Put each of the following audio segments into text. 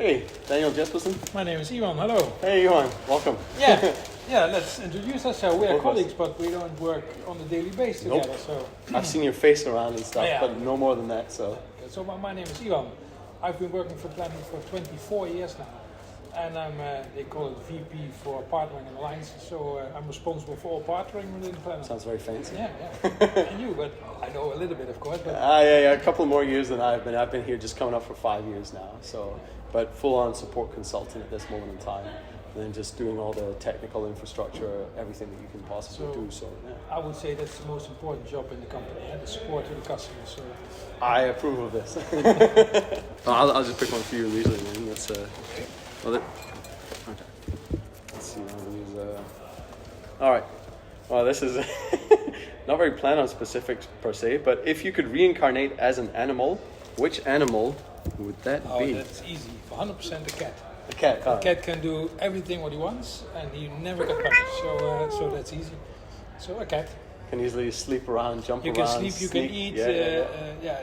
Hey, Daniel Jesperson. My name is Iwan. Hello. Hey, Iwan. Welcome. Yeah, yeah. Let's introduce ourselves. We are Both of us. colleagues, but we don't work on a daily basis Nope. together. So, I've seen your face around and stuff, Oh, yeah. but no more than that. So, my name is Iwan. I've been working for Planon for 24 years now, and I'm they call it VP for partnering and alliances. So I'm responsible for all partnering within Planon. sounds very fancy. Yeah, yeah. And you, but I know a little bit, of course. But Yeah. A couple more years than I've been. I've been here just coming up for 5 years now. So, but full-on support consultant at this moment in time, and then just doing all the technical infrastructure, everything that you can possibly do. So, yeah. I would say that's the most important job in the company, and the support to the customers. So I approve of this. I'll just pick one for you leisurely, man. That's well, okay. Let's see. I'll use, all right. Well, this is not very Planon specific per se, but if you could reincarnate as an animal, which animal would that be? That's easy. For 100% a cat. A cat. The cat can do everything what he wants, and he never get punished. So that's easy. So a cat. Can easily sleep around, jump You around. can sleep. You can eat. Yeah.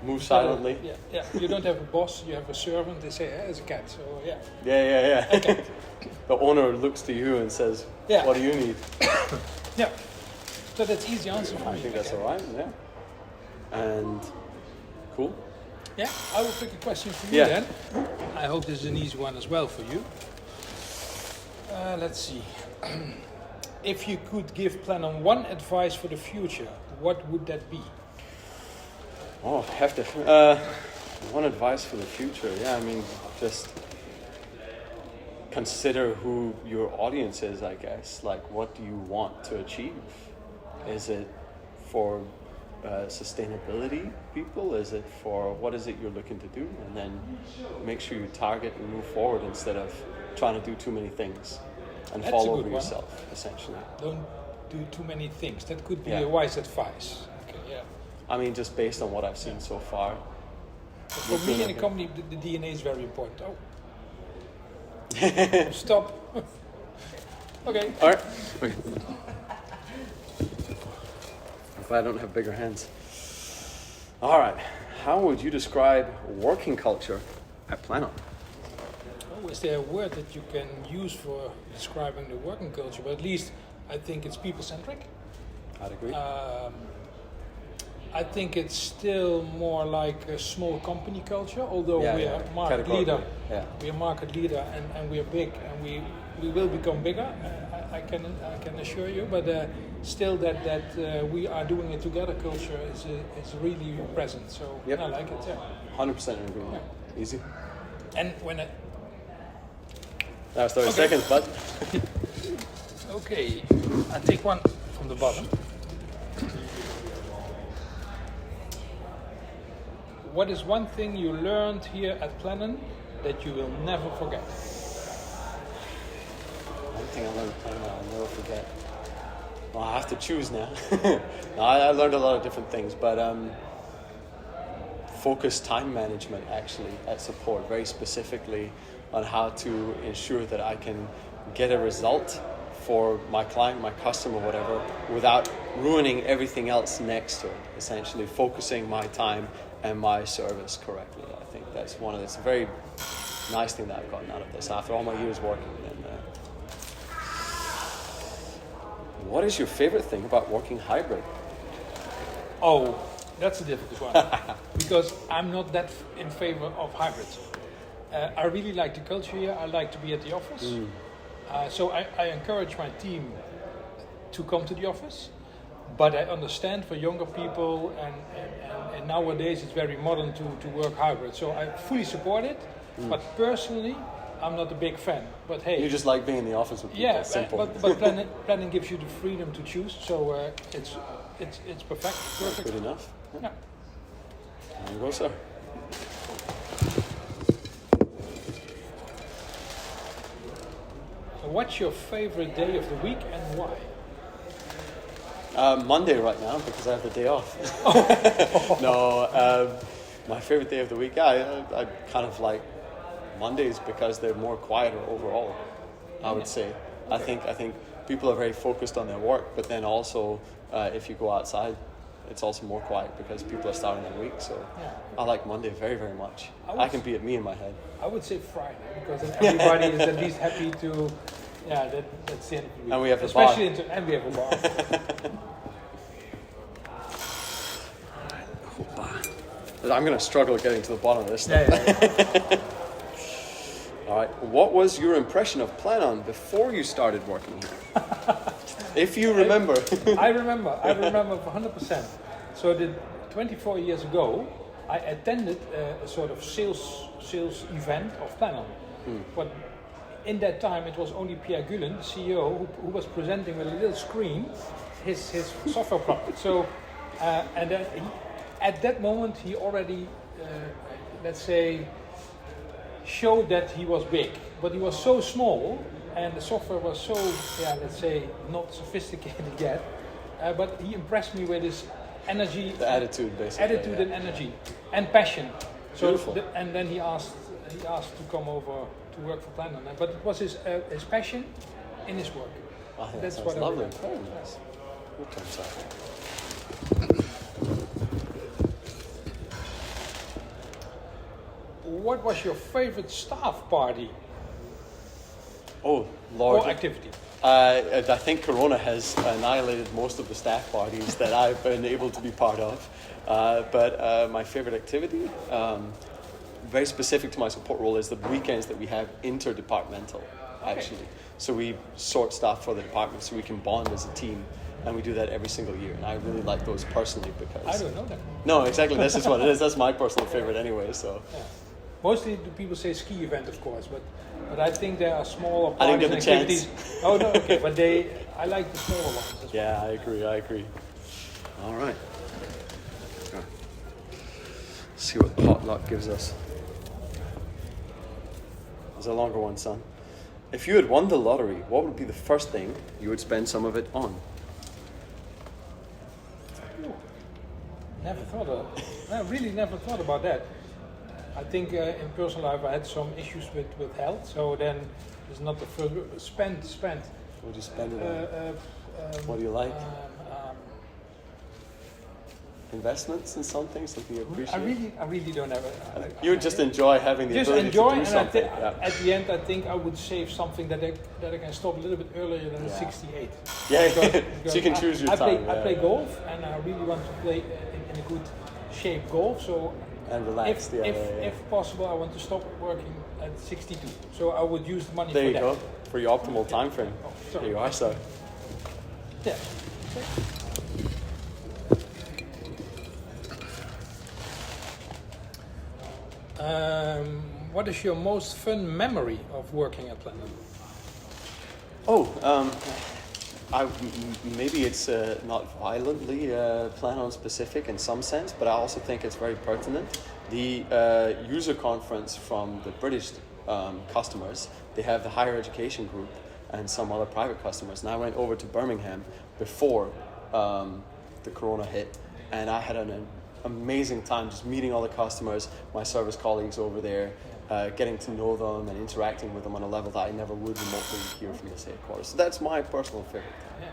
Move silently. Yeah. You don't have a boss. You have a servant. They say it's a cat. So yeah. Yeah. A cat. The owner looks to you and says, Yeah. "What do you need?" Yeah. So that's easy answer for me. I think that's all right. Yeah. And cool. Yeah. I will pick a question for you then. I hope this is an easy one as well for you. Let's see. If you could give Planon one advice for the future, what would that be? Oh, hefty. One advice for the future. Yeah, I mean, just consider who your audience is, I guess. Like, what do you want to achieve? Is it for sustainability people? Is it for what is it you're looking to do? And then make sure you target and move forward instead of trying to do too many things and That's fall a over good one. yourself, essentially. Don't do too many things. That could be Yeah. a wise advice. Okay, yeah. I mean, just based on what I've seen so far. For me in a company, the DNA is very important. Oh. Stop. Okay. All right. Okay. I'm glad I don't have bigger hands. All right. How would you describe working culture at Planon? Oh, is there a word that you can use for describing the working culture? But at least I think it's people-centric. I'd agree. I think it's still more like a small company culture, although we are market Categorically, leader. yeah. We are market leader and we are big and we will become bigger. I can assure you. But still, that we are doing it together culture is really present. So Yep. I like it. Yeah. 100% in agreement. Easy. And when That was 30 seconds, bud. okay, I take one from the bottom. What is one thing you learned here at Planon that you will never forget? One thing I learned at Planon I'll never forget. Well, I have to choose now. No, I learned a lot of different things, but focused time management actually at support, very specifically on how to ensure that I can get a result for my client, my customer, whatever, without ruining everything else next to it. Essentially focusing my time and my service correctly. I think that's it's a very nice thing that I've gotten out of this after all my years working. And what is your favorite thing about working hybrid? Oh, that's a difficult one because I'm not that in favor of hybrids. I really like the culture here. I like to be at the office. So I encourage my team to come to the office. But I understand for younger people and nowadays it's very modern to work hybrid. So I fully support it. But personally, I'm not a big fan. But hey, You just like being in the office with people. yeah, It's simple. but planning gives you the freedom to choose. So it's perfect. Good enough. Yeah. There you go, sir. So what's your favorite day of the week and why? Monday right now because I have the day off. No, my favorite day of the week. Yeah, I kind of like Mondays because they're more quieter overall. I would say. I think people are very focused on their work, but then also if you go outside it's also more quiet because people are starting their week. So Yeah. I like Monday very, very much. I can be at me in my head. I would say Friday because then everybody is at least happy to. Yeah, that's the end of the week. And we have a especially bar. And we have a bar. I'm going to struggle getting to the bottom of this stuff. Yeah. All right. What was your impression of Planon before you started working here? If you remember. I remember 100%. So 24 years ago, I attended a sort of sales event of Planon. But in that time, it was only Pierre Gullen, the CEO, who was presenting with a little screen his software product. So, and then at that moment, he already, let's say, showed that he was big. But he was so small, and the software was so, let's say, not sophisticated yet. But he impressed me with his energy, The attitude, basically. and energy, and passion. So, Beautiful. and then he asked to come over to work for Planon. But it was his passion in his work. I think That's that what sounds I lovely. remember. Very nice. Good times out. What was your favorite staff party Oh, Lord. or activity? I think Corona has annihilated most of the staff parties that I've been able to be part of. But my favorite activity, very specific to my support role, is the weekends that we have interdepartmental, actually. So we sort stuff for the department so we can bond as a team. And we do that every single year. And I really like those personally because... I don't know that. No, exactly. This is what it is. That's my personal favorite anyway. So Yeah. Mostly the people say ski event, of course, but I think there are smaller I didn't parties get and the chance. activities. Oh no, okay, but I like the smaller ones as well. yeah, I agree. All right. See what potluck gives us. There's a longer one, son. If you had won the lottery, what would be the first thing you would spend some of it on? I really never thought about that. I think in personal life I had some issues with health, so then it's not the first spend. What would you spend it on? What do you like? Investments in something you appreciate? I really don't have You would just enjoy having the just ability enjoy, to do and something. at the end I think I would save something that I can stop a little bit earlier than Yeah. 68. Yeah, Because so you can choose your I time. I play golf, and I really want to play in a good shape golf. So And relaxed. if possible, I want to stop working at 62. So I would use the money There for you that. go. For your optimal time frame. Oh, sorry. There you are, sir. Yeah. What is your most fun memory of working at Planon? Maybe it's not violently Planon specific in some sense, but I also think it's very pertinent. The user conference from the British customers, they have the higher education group and some other private customers. And I went over to Birmingham before the Corona hit, and I had an amazing time just meeting all the customers, my service colleagues over there, getting to know them and interacting with them on a level that I never would remotely here from this headquarters. So that's my personal favorite. Yeah.